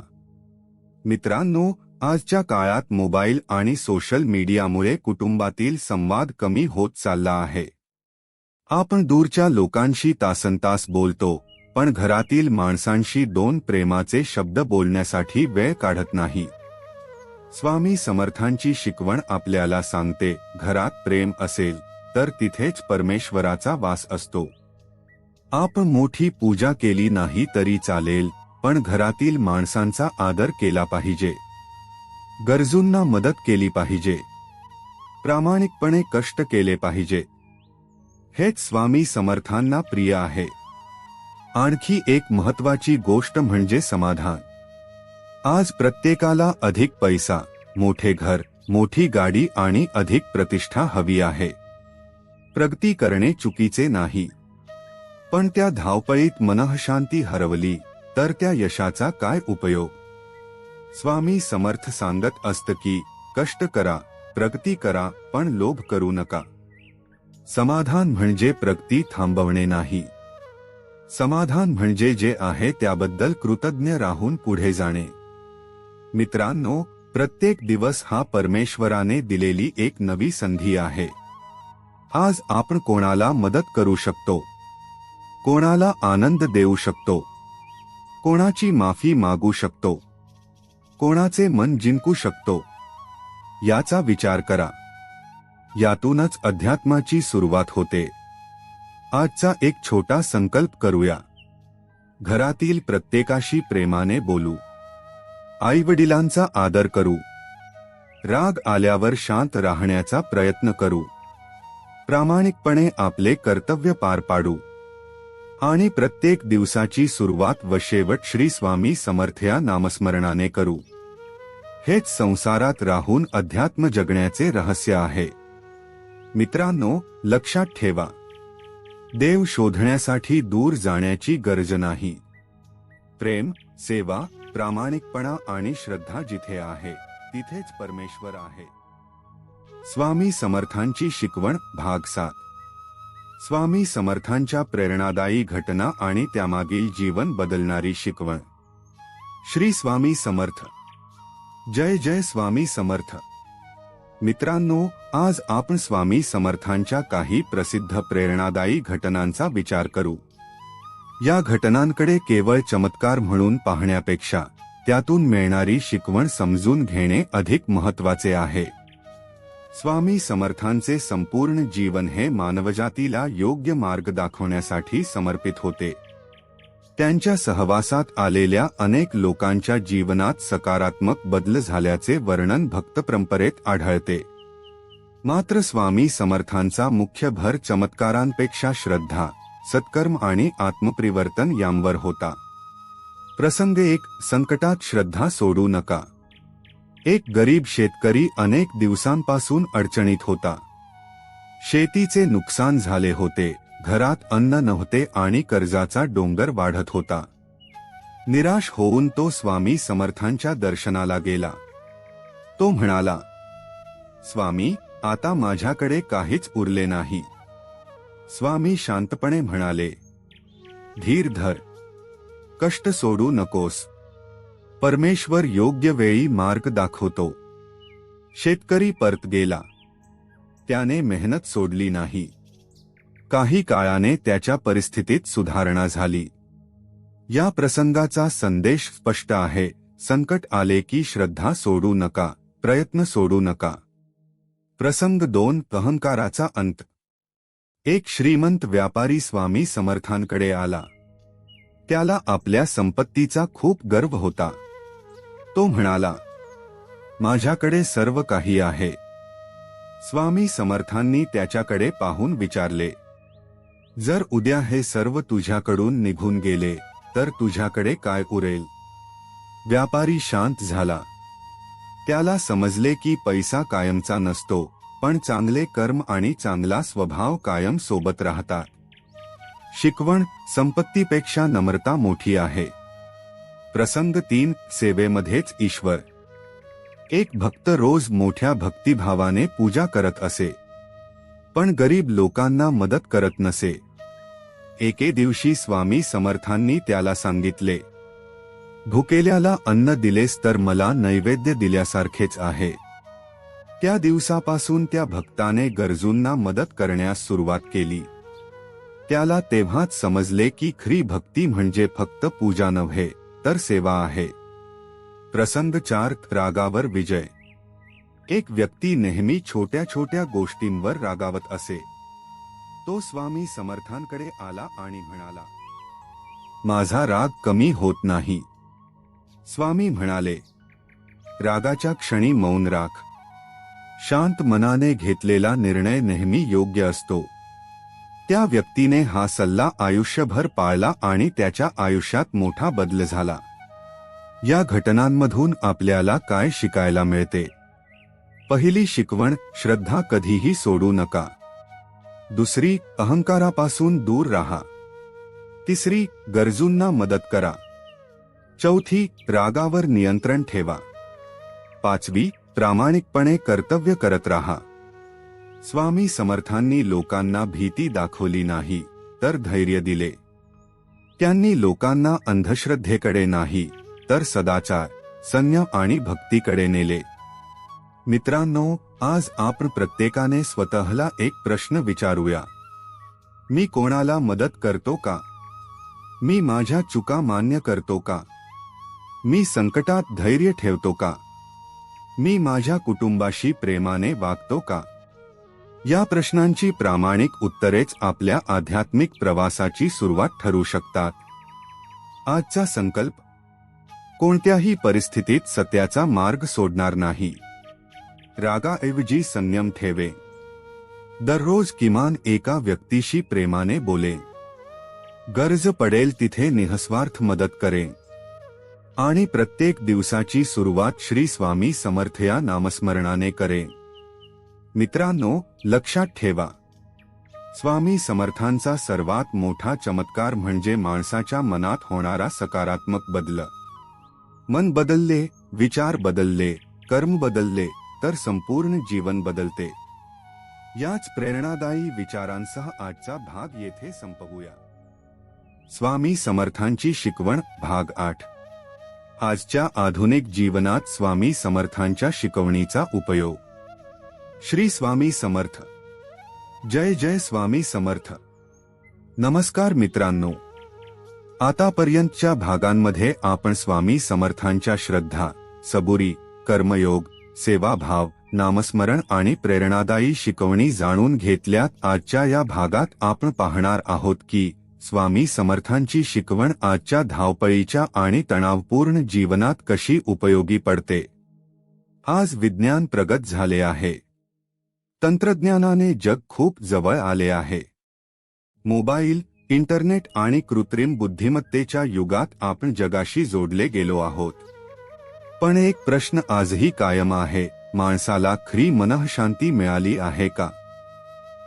मित्रांनो, आजच्या काळात मोबाईल आणि सोशल मीडियामुळे कुटुंबातील संवाद कमी होत चालला आहे. आपण दूरच्या लोकांशी तासनतास बोलतो, पण घरातील माणसांशी 2 प्रेमाचे शब्द बोलण्यासाठी वेळ काढत नाही. स्वामी समर्थांची शिकवण आपल्याला सांगते, घरात प्रेम असेल तर तिथेच परमेश्वराचा वास असतो. आपण मोठी पूजा केली नाही तरी चालेल, पण घरातील माणसांचा आदर केला पाहिजे. गरजूंना मदत केली पाहिजे. प्रामाणिकपणे कष्ट केले पाहिजे. हेच स्वामी समर्थांना प्रिय आहे. आणखी एक महत्त्वाची गोष्ट म्हणजे समाधान. आज प्रत्येकाला अधिक पैसा, मोठे घर, मोठी गाडी आणि अधिक प्रतिष्ठा हवी आहे. प्रगती करणे चुकीचे नाही, पण त्या धावपळीत मनःशांती हरवली तर त्या यशाचा काय उपयोग. स्वामी समर्थ सांगत असत की कष्ट करा, प्रगती करा, पण लोभ करू नका. समाधान म्हणजे प्रगती थांबवणे नाही. समाधान म्हणजे जे आहे त्याबद्दल कृतज्ञ राहून पुढे जाणे. मित्रांनो, प्रत्येक दिवस हा परमेश्वराने दिलेली एक नवी संधी आहे. आज आपण कोणाला मदत करू शकतो, कोणाला आनंद देऊ शकतो, कोणाची माफी मागू शकतो, कोणाचे मन जिंकू शकतो, याचा विचार करा. यातूनच अध्यात्माची सुरुवात होते. आजचा एक छोटा संकल्प करूया. घरातील प्रत्येकाशी प्रेमाने बोलू, आईवडिलांचा आदर करू, राग आल्यावर शांत राहण्याचा प्रयत्न करू, प्रामाणिकपणे आपले कर्तव्य पार पाडू आणि प्रत्येक दिवसाची सुरुवात व शेवट श्री स्वामी समर्थ या नामस्मरणाने करू. हेच संसारात राहून अध्यात्म जगण्याचे रहस्य आहे. मित्रांनो, लक्षात ठेवा, देव शोधण्यासाठी दूर जाण्याची गरज नाही. प्रेम, सेवा, प्रामाणिकपणा आणि श्रद्धा जिथे आहे तिथेच परमेश्वर आहे. स्वामी समर्थांची शिकवण भाग 7. स्वामी समर्थांच्या प्रेरणादायी घटना आणि त्यामागील जीवन बदलणारी शिकवण. श्री स्वामी समर्थ. जय जय स्वामी समर्थ. मित्रांनो, आज आपण स्वामी समर्थांच्या काही प्रसिद्ध प्रेरणादायी घटनांचा विचार करू. या घटनांकडे केवळ चमत्कार म्हणून पाहण्यापेक्षा त्यातून मिळणारी शिकवण समजून घेणे अधिक महत्त्वाचे आहे. स्वामी समर्थांचे संपूर्ण जीवन हे मानवजातीला योग्य मार्ग दाखवण्यासाठी समर्पित होते. त्यांच्या सहवासात आलेल्या अनेक लोकांच्या जीवनात सकारात्मक बदल झाल्याचे वर्णन भक्त परंपरेत आढळते. मात्र स्वामी समर्थांचा मुख्य भर चमत्कारांपेक्षा श्रद्धा, सत्कर्म आणि आत्मपरिवर्तन यांवर होता. प्रसंग 1. संकटात श्रद्धा सोडू नका. एक गरीब शेतकरी अनेक दिवसांपासून अडचणीत होता. शेतीचे नुकसान झाले होते, घरात अन्न नव्हते आणि कर्जाचा डोंगर वाढत होता. निराश होऊन तो स्वामी समर्थांच्या दर्शनाला गेला. तो म्हणाला, स्वामी, आता माझ्याकडे काहीच उरले नाही. स्वामी शांतपणे म्हणाले, धीर धर, कष्ट सोडू नकोस. परमेश्वर योग्य वेळी मार्ग दाखवतो. शेतकरी परत गेला. त्याने मेहनत सोडली नाही. काही काळाने त्याच्या परिस्थितीत सुधारणा झाली. या प्रसंगाचा संदेश स्पष्ट आहे. संकट आले की श्रद्धा सोडू नका, प्रयत्न सोडू नका. प्रसंग 2. अहंकाराचा अंत. एक श्रीमंत व्यापारी स्वामी समर्थांकडे आला. त्याला आपल्या संपत्तीचा खूप गर्व होता. तो म्हणाला, माझ्याकडे सर्व काही आहे. स्वामी समर्थांनी त्याच्याकडे पाहून विचारले, जर उद्या हे सर्व तुझ्याकडून निघून गेले तर तुझ्याकडे काय उरेल? व्यापारी शांत झाला. त्याला समजले की पैसा कायमचा नसतो, पण चांगले कर्म आणि चांगला स्वभाव कायम सोबत राहतात. शिकवण. संपत्तीपेक्षा नम्रता मोठी आहे. प्रसंग 3. सेवेमध्येच ईश्वर. एक भक्त रोज मोठ्या भक्तिभावाने पूजा करत असे, पण गरीब लोकांना मदत करत नसे. एके दिवशी स्वामी समर्थांनी त्याला सांगितले, भुकेल्याला अन्न दिलेस तर मला नैवेद्य दिल्यासारखेच आहे. त्या दिवसापासून त्या भक्ताने गरजूंना मदत करण्यास सुरुवात केली. त्याला तेव्हाच समजले की खरी भक्ती म्हणजे फक्त पूजा नव्हे तर सेवा आहे. प्रसंग 4. रागावर विजय. एक व्यक्ती नेहमी छोट्या छोट्या गोष्टींवर रागावत असे. तो स्वामी समर्थांकडे आला आणि म्हणाला, माझा राग कमी होत नाही. स्वामी म्हणाले, रागाच्या क्षणी मौन राख. शांत मनाने घेतलेला निर्णय नेहमी योग्य असतो. त्या व्यक्तीने हा सल्ला आयुष्यभर पाळला आणि त्याच्या आयुष्यात मोठा बदल झाला. या घटनांमधून आपल्याला काय शिकायला मिळते? पहिली शिकवण, श्रद्धा कधीही सोडू नका. दुसरी, अहंकारापासून दूर राहा. तिसरी, गरजूंना मदत करा. चौथी, रागावर नियंत्रण ठेवा. पाचवी, प्रामाणिकपणे कर्तव्य करत राहा. स्वामी समर्थांनी लोकांना भीती दाखवली नाही, तर धैर्य दिले. त्यांनी लोकांना अंधश्रद्धेकडे नाही, तर सदाचार, संयम आणि भक्तीकडे नेले. मित्रांनो, आज आपण प्रत्येकाने स्वतःला एक प्रश्न विचारूया. मी कोणाला मदत करतो का? मी माझ्या चुका मान्य करतो का? मी संकटात धैर्य ठेवतो का? मी माझ्या कुटुंबाशी प्रेमाने वागतो का? या प्रश्नांची प्रामाणिक उत्तरेच आपल्या आध्यात्मिक प्रवासाची सुरुवात ठरू शकतात. आजचा संकल्प: कोणत्याही परिस्थितीत सत्याचा मार्ग सोडणार नाही. रागाऐवजी संयम ठेवे. दररोज किमान एका व्यक्तीशी प्रेमाने बोले. गरज पडेल तिथे निःस्वार्थ मदत करे. आणि प्रत्येक दिवसाची सुरुवात श्री स्वामी समर्थ या नामस्मरणाने करे. मित्रांनो, लक्षात ठेवा, स्वामी समर्थांचा सर्वात मोठा चमत्कार म्हणजे माणसाच्या मनात होणारा सकारात्मक बदल. मन बदलले, विचार बदलले, कर्म बदलले, तर संपूर्ण जीवन बदलते. याच प्रेरणादायी विचारांसह आजचा भाग येथे संपवूया. स्वामी समर्थांची शिकवण भाग 8. आजच्या आधुनिक जीवनात स्वामी समर्थांच्या शिकवणीचा उपयोग. श्री स्वामी समर्थ. जय जय स्वामी समर्थ. नमस्कार मित्रांनो, आतापर्यंतच्या भागांमध्ये आपण स्वामी समर्थांच्या श्रद्धा, सबुरी, कर्मयोग, सेवाभाव, नामस्मरण आणि प्रेरणादायी शिकवणी जाणून घेतल्यात. आजच्या या भागात आपण पाहणार आहोत की स्वामी समर्थांची शिकवण आजच्या धावपळीच्या आणि तणावपूर्ण जीवनात कशी उपयोगी पडते. आज विज्ञान प्रगत झाले आहे. तंत्रज्ञानाने जग खूप जवळ आले आहे. मोबाईल, इंटरनेट आणि कृत्रिम बुद्धिमत्तेच्या युगात आपण जगाशी जोडले गेलो आहोत. पण एक प्रश्न आजही कायम आहे: माणसाला खरी मनःशांती मिळाली आहे का?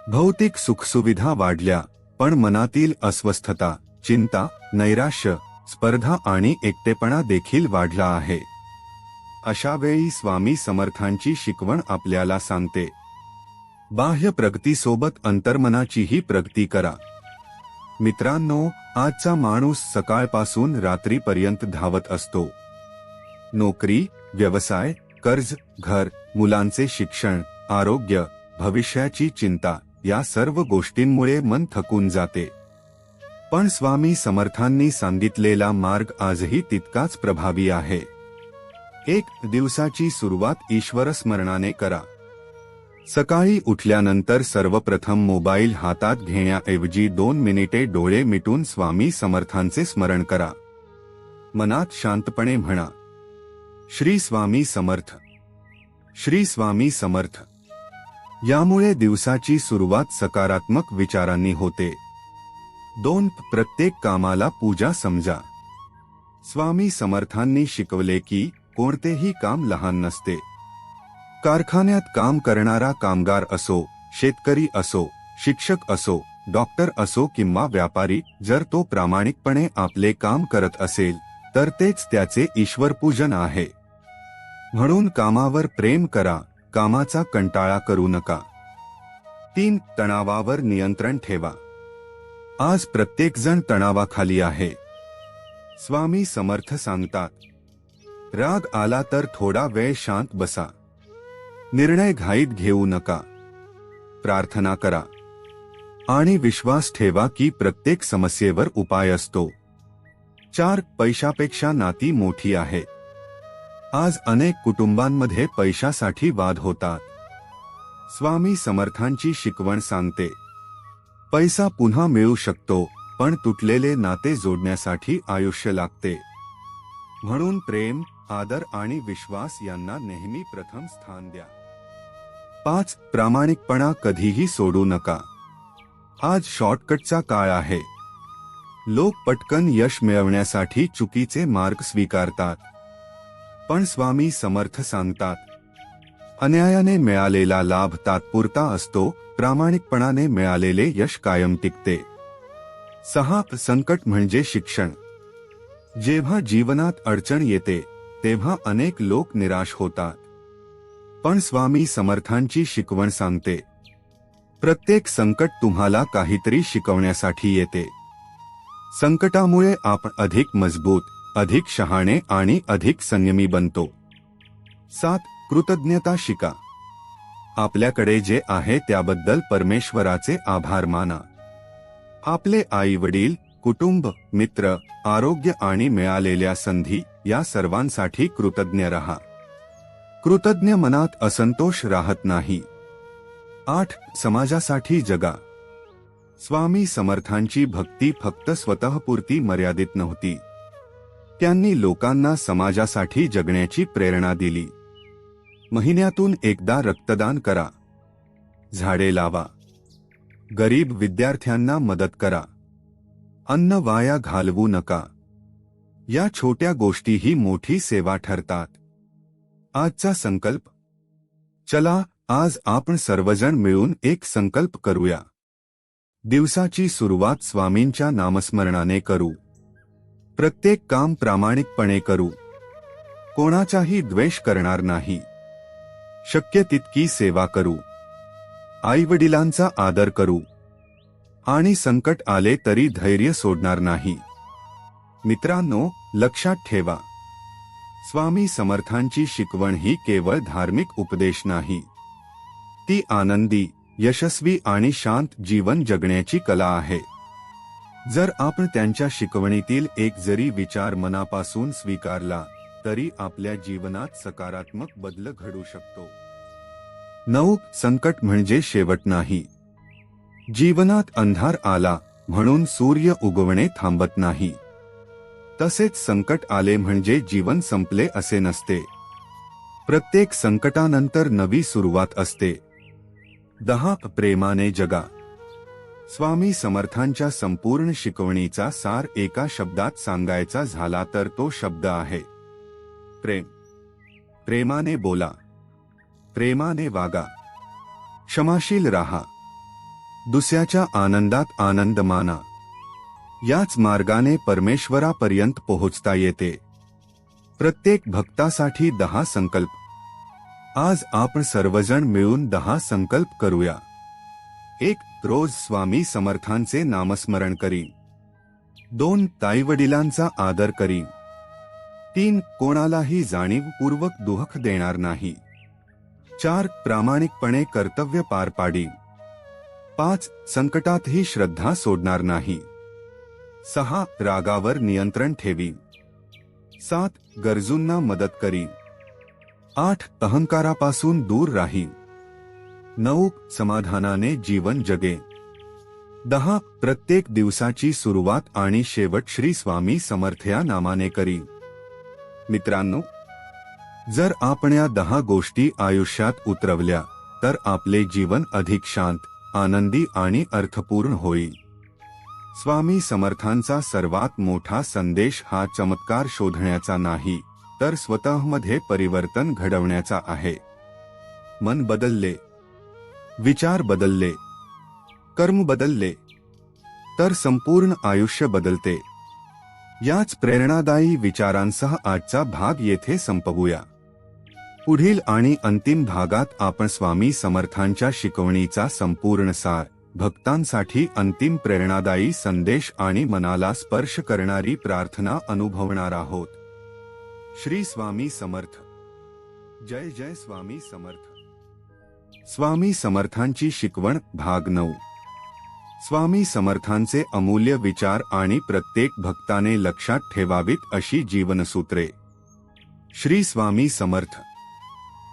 भौतिक सुखसुविधा वाढल्या, पण मनातील अस्वस्थता, चिंता, नैराश्य, स्पर्धा आणि एकटेपणा देखील वाढला आहे. अशा वेळी स्वामी समर्थांची शिकवण आपल्याला सांगते, बाह्य प्रगतीसोबत अंतर्मनाचीही प्रगती करा. मित्रांनो, आजचा माणूस सकाळपासून रात्रीपर्यंत धावत असतो. नोकरी, व्यवसाय, कर्ज, घर, मुलांचे शिक्षण, आरोग्य, भविष्याची चिंता, या सर्व गोष्टींमुळे मन थकून जाते. पण स्वामी समर्थांनी सांगितलेला मार्ग आजही तितकाच प्रभावी आहे. एक दिवसाची सुरुवात ईश्वर स्मरणाने करा. सकाळी उठल्यानंतर सर्वप्रथम मोबाईल हातात घेण्याऐवजी 2 मिनिटे डोळे मिटून स्वामी समर्थांचे स्मरण करा. मनात शांतपणे म्हणा, श्री स्वामी समर्थ, श्री स्वामी समर्थ. यामुळे दिवसाची सुरुवात सकारात्मक विचारांनी होते. 2. प्रत्येक कामाला पूजा समजा. स्वामी समर्थांनी शिकवले की कोणतेही काम लहान नसते. कारखान्यात काम करणारा कामगार असो, शेतकरी असो, शिक्षक असो, डॉक्टर असो किंवा व्यापारी, जर तो प्रामाणिकपणे आपले काम करत असेल तर तेच त्याचे ईश्वरपूजन आहे. म्हणून कामावर प्रेम करा, कामाचा कंटाळा करू नका. 3. तणावावर नियंत्रण ठेवा. आज प्रत्येकजण तणावाखाली आहे. स्वामी समर्थ सांगतात, राग आला तर थोडा वेळ शांत बसा. निर्णय घाईत घेऊ नका. प्रार्थना करा आणि विश्वास ठेवा की प्रत्येक समस्येवर उपाय असतो. 4. पैशापेक्षा नाती मोठी आहेत. आज अनेक कुटुंबांमध्ये पैशासाठी वाद होतात. स्वामी समर्थांची शिकवण सांगते, पैसा पुन्हा मिळू शकतो, पण तुटलेले नाते जोडण्यासाठी आयुष्य लागते. म्हणून प्रेम, आदर आणि विश्वास यांना नेहमी प्रथम स्थान द्या. 5. प्रामाणिकपणा कधीही सोडू नका. आज शॉर्टकटचा काळ आहे. लोक पटकन यश मिळवण्यासाठी चुकीचे मार्ग स्वीकारतात. पण स्वामी समर्थ सांगतात, अन्यायाने मिळालेला लाभ तात्पुरता असतो, प्रामाणिकपणाने मिळालेले यश कायम टिकते. 6. संकट म्हणजे शिक्षण. जेव्हा जीवनात अडचण येते तेव्हा अनेक लोक निराश होतात. पण स्वामी समर्थांची शिकवण सांगते, प्रत्येक संकट तुम्हाला काहीतरी शिकवण्यासाठी येते. संकटामुळे आपण अधिक मजबूत, अधिक शहाणे आणि अधिक संयमी बनतो. 7. कृतज्ञता शिका. आपल्याकडे जे आहे त्याबद्दल परमेश्वराचे आभार माना. आपले आई वडील, कुटुंब, मित्र, आरोग्य आणि मिळालेल्या संधी या सर्वांसाठी कृतज्ञ रहा. कृतज्ञ मनात असंतोष राहत नाही. 8. समाजासाठी जगा. स्वामी समर्थांची भक्ती फक्त स्वतःपुरती मर्यादित नव्हती. त्यांनी लोकांना समाजासाठी जगण्याची प्रेरणा दिली. महिन्यातून एकदा रक्तदान करा. झाडे लावा. गरीब विद्यार्थ्यांना मदत करा. अन्न वाया घालवू नका. या छोट्या गोष्टीही मोठी सेवा ठरतात. आजचा संकल्प. चला आज आपण सर्वजण मिळून एक संकल्प करूया. दिवसाची सुरुवात स्वामींच्या नामस्मरणाने करू. प्रत्येक काम प्रामाणिकपणे करू. कोणाचाही द्वेष करणार नाही. शक्य तितकी सेवा करू. आईवडिलांचा आदर करू. आणि संकट आले तरी धैर्य सोडणार नाही. मित्रांनो, लक्षात ठेवा, स्वामी समर्थांची शिकवण ही केवळ धार्मिक उपदेश नाही. ती आनंदी, यशस्वी आणि शांत जीवन जगण्याची कला आहे. जर आपण त्यांच्या शिकवणीतील एक जरी विचार मनापासून स्वीकारला तरी आपल्या जीवनात सकारात्मक बदल घडू शकतो. 9. संकट म्हणजे शेवट नाही. जीवनात अंधार आला म्हणून सूर्य उगवणे थांबत नाही. तसेच संकट आले म्हणजे जीवन संपले असे नसते. प्रत्येक संकटानंतर नवी सुरुवात असते. 10. प्रेमाने जगा. स्वामी समर्थांच्या संपूर्ण शिकवणीचा सार एका शब्दात सांगायचा झाला तर तो शब्द आहे प्रेम. प्रेमाने बोला. प्रेमाने वागा. क्षमाशील राहा. दुसऱ्याच्या आनंदात आनंद माना. याच मार्गाने परमेश्वरापर्यंत पोहोचता येते. प्रत्येक भक्तासाठी 10 संकल्प. आज आपण सर्वजण मिळून 10 संकल्प करूया. 1. रोज स्वामी समर्थांचे नामस्मरण करीन. 2. ताईवडिलांचा आदर करीन. 3. कोणालाही जाणीवपूर्वक दुःख देणार नाही. 4. प्रामाणिकपणे कर्तव्य पार पाडीन. 5. संकटातही श्रद्धा सोडणार नाही. 6. रागावर नियंत्रण ठेवीन. 7. गरजूंना मदत करीन. 8. अहंकारापासून दूर राहीन. 9. समाधानाने जीवन जगेन. 10. प्रत्येक दिवसाची सुरुवात आणि शेवट श्री स्वामी समर्थ या नामाने करीन. मित्रांनो, जर आपण या 10 गोष्टी आयुष्यात उतरवल्या तर आपले जीवन अधिक शांत, आनंदी आणि अर्थपूर्ण होईल. स्वामी समर्थांचा सर्वात मोठा संदेश हा चमत्कार शोधण्याचा नाही, तर स्वतःमध्ये परिवर्तन घडवण्याचा आहे. मन बदलले, विचार बदलले, कर्म बदलले, तर संपूर्ण आयुष्य बदलते. याच प्रेरणादायी विचारांसह आजचा भाग येथे संपवूया. पुढील आणि अंतिम भागात आपण स्वामी समर्थांच्या शिकवणीचा संपूर्ण सार, भक्तांसाठी अंतिम प्रेरणादायी संदेश आणि मनाला स्पर्श करणारी प्रार्थना अनुभवणार आहोत. श्री स्वामी समर्थ. जय जय स्वामी समर्थ. स्वामी समर्थांची शिकवण भाग 9. स्वामी समर्थांचे अमूल्य विचार आणि प्रत्येक भक्ताने लक्षात ठेवावीत अशी जीवनसूत्रे. श्री स्वामी समर्थ.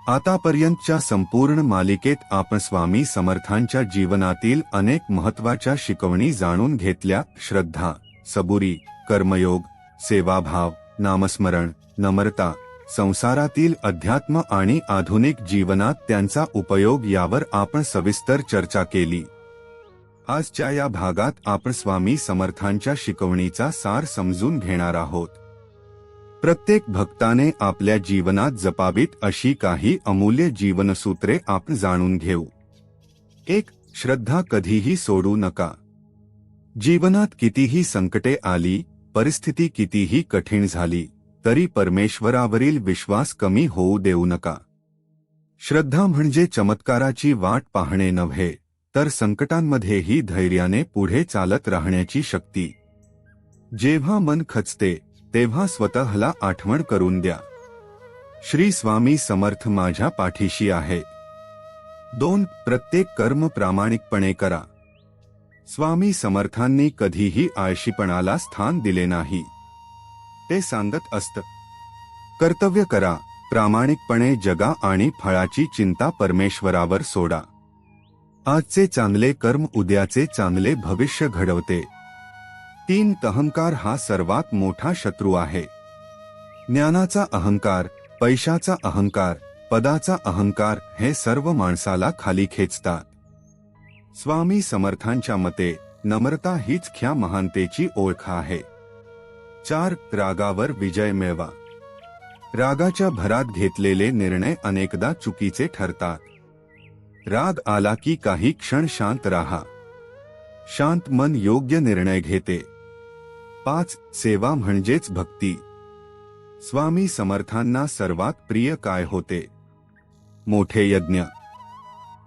आतापर्यंतच्या संपूर्ण मालिकेत आपण स्वामी समर्थांच्या जीवनातील अनेक महत्त्वाच्या शिकवणी जाणून घेतल्या. श्रद्धा, सबुरी, कर्मयोग, सेवाभाव, नामस्मरण, नम्रता, संसारातील अध्यात्म आणि आधुनिक जीवनात त्यांचा उपयोग यावर आपण सविस्तर चर्चा केली. आजच्या या भागात आपण स्वामी समर्थांच्या शिकवणीचा सार समजून घेणार आहोत. प्रत्येक भक्ताने आपल्या जीवनात जपावीत अशी काही अमूल्य जीवनसूत्रे आपण जाणून घेऊ. 1. श्रद्धा कधीही सोडू नका. जीवनात कितीही संकटे आली, परिस्थिती कितीही कठीण झाली, तरी परमेश्वरावरील विश्वास कमी होऊ देऊ नका. श्रद्धा म्हणजे चमत्काराची वाट पाहणे नव्हे, तर संकटांमध्येही धैर्याने पुढे चालत राहण्याची शक्ती. जेव्हा मन खचते तेव्हा स्वतःला आठवण करून द्या, श्री स्वामी समर्थ माझ्या पाठीशी आहे. 2. प्रत्येक कर्म प्रामाणिकपणे करा. स्वामी समर्थांनी कधीही आळशीपणाला स्थान दिले नाही. ते सांगत असत, कर्तव्य करा, प्रामाणिकपणे जगा आणि फळाची चिंता परमेश्वरावर सोडा. आजचे चांगले कर्म उद्याचे चांगले भविष्य घडवते. 3. अहंकार हा सर्वात मोठा शत्रू आहे. ज्ञानाचा अहंकार, पैशाचा अहंकार, पदाचा अहंकार हे सर्व माणसाला खाली खेचतात. स्वामी समर्थांच्या मते नम्रता हीच खऱ्या महानतेची ओळख आहे. 4. रागावर विजय मिळवा. रागाच्या भरात घेतलेले निर्णय अनेकदा चुकीचे ठरतात. राग आला की काही क्षण शांत राहा. शांत मन योग्य निर्णय घेते. 5. सेवा म्हणजेच भक्ती. स्वामी समर्थांना सर्वात प्रिय काय होते? मोठे यज्ञ,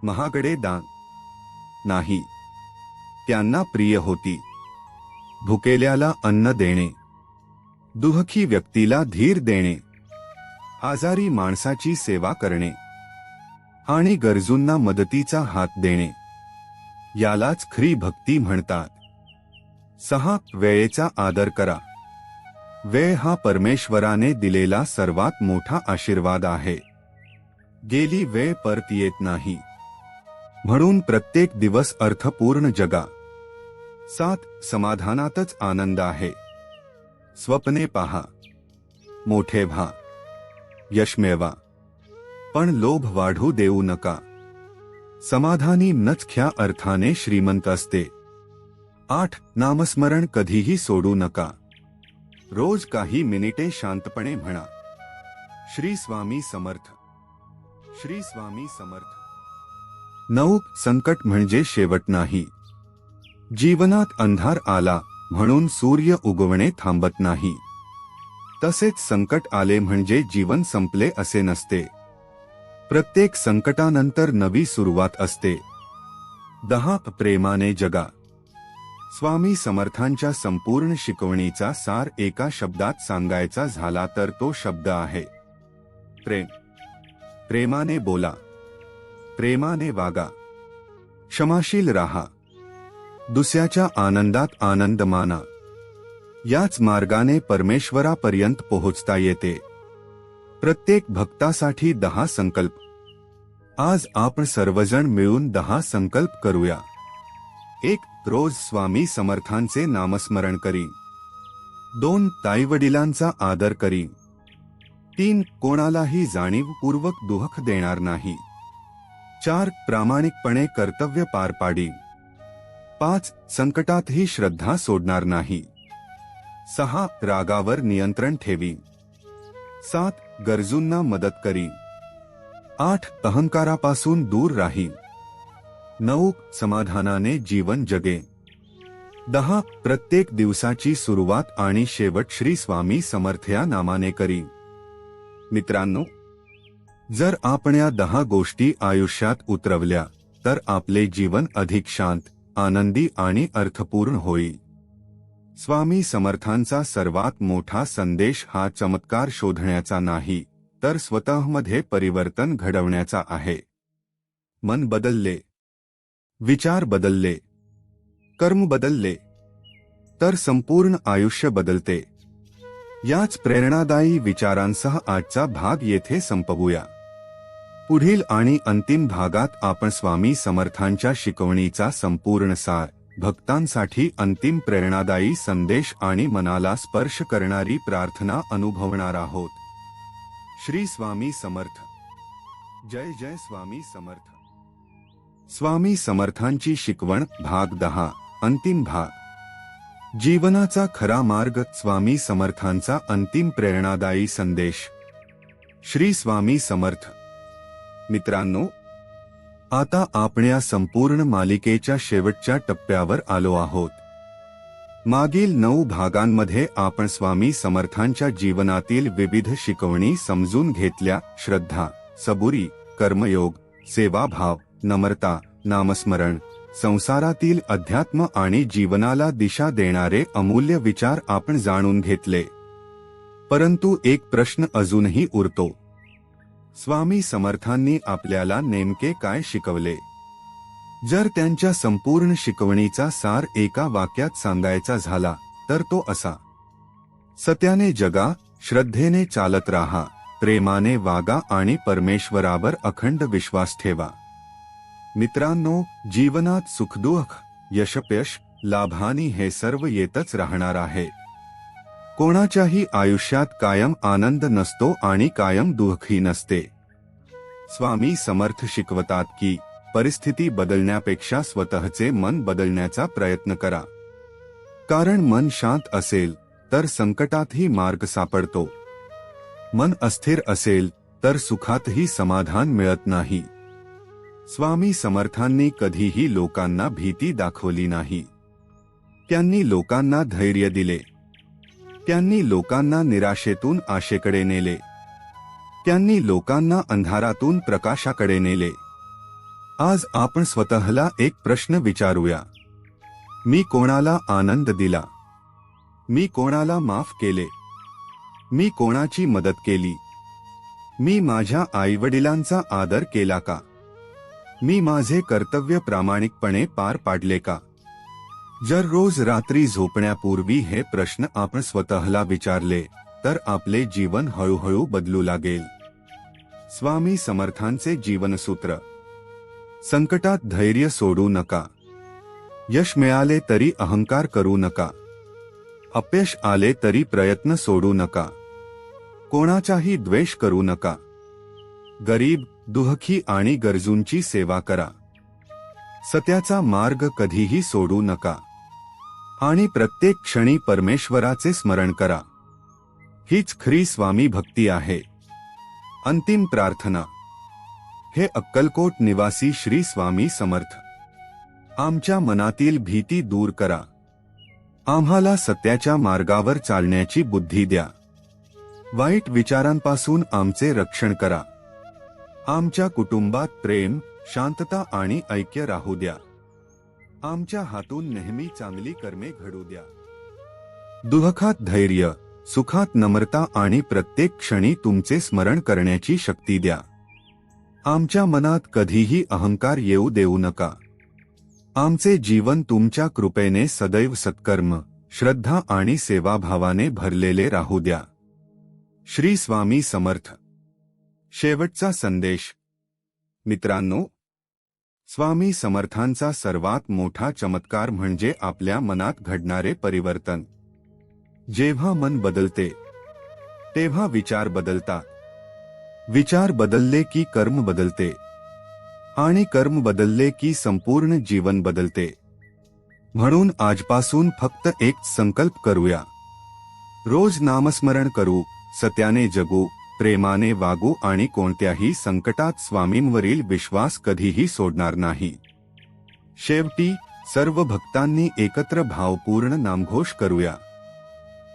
महागडे दान नाही. त्यांना प्रिय होती भुकेल्याला अन्न देणे, दुःखी व्यक्तीला धीर देणे, आजारी माणसाची सेवा करणे आणि गरजूंना मदतीचा हात देणे. यालाच खरी भक्ती म्हणतात. 6. वेळेचा आदर करा. वेळ हा परमेश्वराने दिलेला सर्वात मोठा आशीर्वाद आहे. गेली वेळ परत येत नाही, म्हणून प्रत्येक दिवस अर्थपूर्ण जगा. 7. समाधानातच आनंद आहे. स्वप्ने पहा, मोठे व्हा, यश मिळवा, पण लोभ वाढू देऊ नका. समाधानी मनच खऱ्या अर्थाने श्रीमंत असते. 8. नामस्मरण कधीही सोडू नका. रोज काही मिनिटे शांतपणे म्हणा, श्री स्वामी समर्थ, श्री स्वामी समर्थ. 9. संकट म्हणजे शेवट नाही. जीवनात अंधार आला म्हणून सूर्य उगवणे थांबत नाही. तसेच संकट आले म्हणजे जीवन संपले असे नसते. प्रत्येक संकटानंतर नवी सुरुवात असते. 10. प्रेमाने जगा. स्वामी समर्थांच्या संपूर्ण शिकवणीचा सार एका शब्दात सांगायचा झाला तर तो शब्द आहे प्रेम. प्रेमाने बोला, प्रेमाने वागा, क्षमाशील राहा, दुसऱ्याच्या आनंदात आनंद माना. याच मार्गाने परमेश्वरापर्यंत पोहोचता येते. प्रत्येक भक्तासाठी 10 संकल्प. आज आपण सर्वजण मिळून 10 संकल्प करूया. 1. रोज स्वामी समर्थांचे नामस्मरण करी. 2. ताईवडिलांचा आदर करी. 3. कोणालाही जाणीवपूर्वक दुःख देणार नाही. 4. प्रामाणिकपणे कर्तव्य पार पाडी. 5. संकटातही श्रद्धा सोडणार नाही. 6. रागावर नियंत्रण ठेवी. 7. गरजूंना मदत करी. 8. अहंकारापासून दूर राही. 9. समाधानाने जीवन जगे. 10. प्रत्येक दिवसाची सुरुवात आणि शेवट श्री स्वामी समर्थ या नामाने करी. मित्रांनो, जर आपण या 10 गोष्टी आयुष्यात उतरवल्या तर आपले जीवन अधिक शांत, आनंदी आणि अर्थपूर्ण होईल. स्वामी समर्थांचा सर्वात मोठा संदेश हा चमत्कार शोधण्याचा नाही, तर स्वतःमध्ये परिवर्तन घडवण्याचा आहे. मन बदलले, विचार बदलले, कर्म बदलले, तर संपूर्ण आयुष्य बदलते. याच प्रेरणादायी विचारांसह आजचा भाग येथे संपवूया. पुढील आणि अंतिम भागात आपण स्वामी समर्थांच्या शिकवणीचा संपूर्ण सार, भक्तांसाठी अंतिम प्रेरणादायी संदेश आणि मनाला स्पर्श करणारी प्रार्थना अनुभवणार आहोत. श्री स्वामी समर्थ. जय जय स्वामी समर्थ. स्वामी समर्थांची शिकवण भाग 10. अंतिम भाग. जीवनाचा खरा मार्ग. स्वामी समर्थांचा अंतिम प्रेरणादायी संदेश. श्री स्वामी समर्थ. मित्रांनो, आता आपण या संपूर्ण मालिकेच्या शेवटच्या टप्प्यावर आलो आहोत. मागील 9 भागांमध्ये आपण स्वामी समर्थांच्या जीवनातील विविध शिकवणी समजून घेतल्या. श्रद्धा, सबुरी, कर्मयोग, सेवाभाव, नम्रता, नामस्मरण, संसारातील अध्यात्म आणि जीवनाला दिशा देणारे अमूल्य विचार आपण जाणून घेतले. परंतु एक प्रश्न अजूनही उरतो. स्वामी समर्थांनी आपल्याला नेमके काय शिकवले? जर त्यांच्या संपूर्ण शिकवणीचा सार एका वाक्यात सांगायचा झाला तर तो असा: सत्याने जगा, श्रद्धेने चालत राहा, प्रेमाने वागा आणि परमेश्वरावर अखंड विश्वास ठेवा. मित्रांनो, जीवनात सुखदुःख, यशपयश, लाभहानी हे सर्व येतच राहणार आहे. कोणाच्याही आयुष्यात कायम आनंद नसतो आणि कायम दुःखही नसते. स्वामी समर्थ शिकवतात की परिस्थिती बदलण्यापेक्षा स्वतःचे मन बदलण्याचा प्रयत्न करा. कारण मन शांत असेल तर संकटातही मार्ग सापडतो. मन अस्थिर असेल तर सुखातही समाधान मिळत नाही. स्वामी समर्थांनी कधीही लोकांना भीती दाखवली नाही. त्यांनी लोकांना धैर्य दिले. त्यांनी लोकांना निराशेतून आशेकडे नेले. त्यांनी लोकांना अंधारातून प्रकाशाकडे नेले. आज आपण स्वतःला एक प्रश्न विचारूया: मी कोणाला आनंद दिला? मी कोणाला माफ केले? मी कोणाची मदत केली? मी माझ्या आईवडिलांचा आदर केला का? मी माझे कर्तव्य प्रामाणिकपणे पार पाडले का? जर रोज रात्री झोपण्यापूर्वी हे प्रश्न आपण स्वतःला विचारले तर आपले जीवन हळूहळू बदलू लागेल. स्वामी समर्थांचे जीवनसूत्र: संकटात धैर्य सोडू नका. यश मिळाले तरी अहंकार करू नका. अपयश आले तरी प्रयत्न सोडू नका. कोणाचाही द्वेष करू नका. गरीब, दुःखी आणि गरजूंची सेवा करा. सत्याचा मार्ग कधीही सोडू नका. आणि प्रत्येक क्षणी परमेश्वराचे स्मरण करा. हीच खरी स्वामी भक्ती आहे. अंतिम प्रार्थना. हे अक्कलकोट निवासी श्री स्वामी समर्थ, आमच्या मनातील भीती दूर करा. आम्हाला सत्याच्या मार्गावर चालण्याची बुद्धी द्या. वाईट विचारांपासून आमचे रक्षण करा. आमच्या कुटुंबात प्रेम, शांतता आणि ऐक्य राहू द्या. आमच्या हातून नेहमी चांगली कर्मे घडू द्या. दुःखात धैर्य, सुखात नम्रता आणि प्रत्येक क्षणी तुमचे स्मरण करण्याची शक्ती द्या. आमच्या मनात कधीही अहंकार येऊ देऊ नका. आमचे जीवन तुमच्या कृपेने सदैव सत्कर्म, श्रद्धा आणि सेवाभावाने भरलेले राहू द्या. श्री स्वामी समर्थ. शेवटचा संदेश. मित्रांनो, स्वामी समर्थांचा सर्वात मोठा चमत्कार म्हणजे आपल्या मनात घडणारे परिवर्तन. जेव्हा मन बदलते तेव्हा विचार बदलतात. विचार बदलले की कर्म बदलते आणि कर्म बदलले की संपूर्ण जीवन बदलते. म्हणून आजपासून फक्त एक संकल्प करूया. रोज नामस्मरण करू, सत्याने जगू, प्रेमाने वागू आणि कोणत्याही संकटात स्वामींवरील विश्वास कधीही सोडणार नाही. शेवटी सर्व भक्तांनी एकत्र भावपूर्ण नामघोष करूया.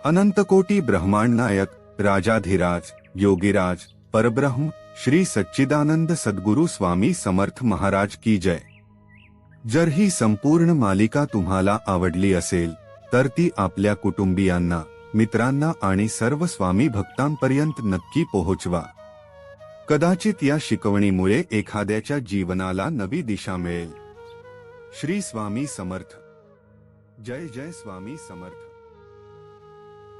अनंतकोटी ब्रह्मांड नायक, राजाधिराज, योगीराज, परब्रह्म, श्री सच्चिदानंद सद्गुरु स्वामी समर्थ महाराज की जय. जर ही संपूर्ण मालिका तुम्हाला आवडली असेल तर ती आपल्या कुटुंबियांना, मित्रांना आणि सर्व स्वामी भक्तांपर्यंत नक्की पोहोचवा. कदाचित या शिकवणीमुळे एखाद्याच्या जीवनाला नवी दिशा मिळेल. श्री स्वामी समर्थ. जय जय स्वामी समर्थ.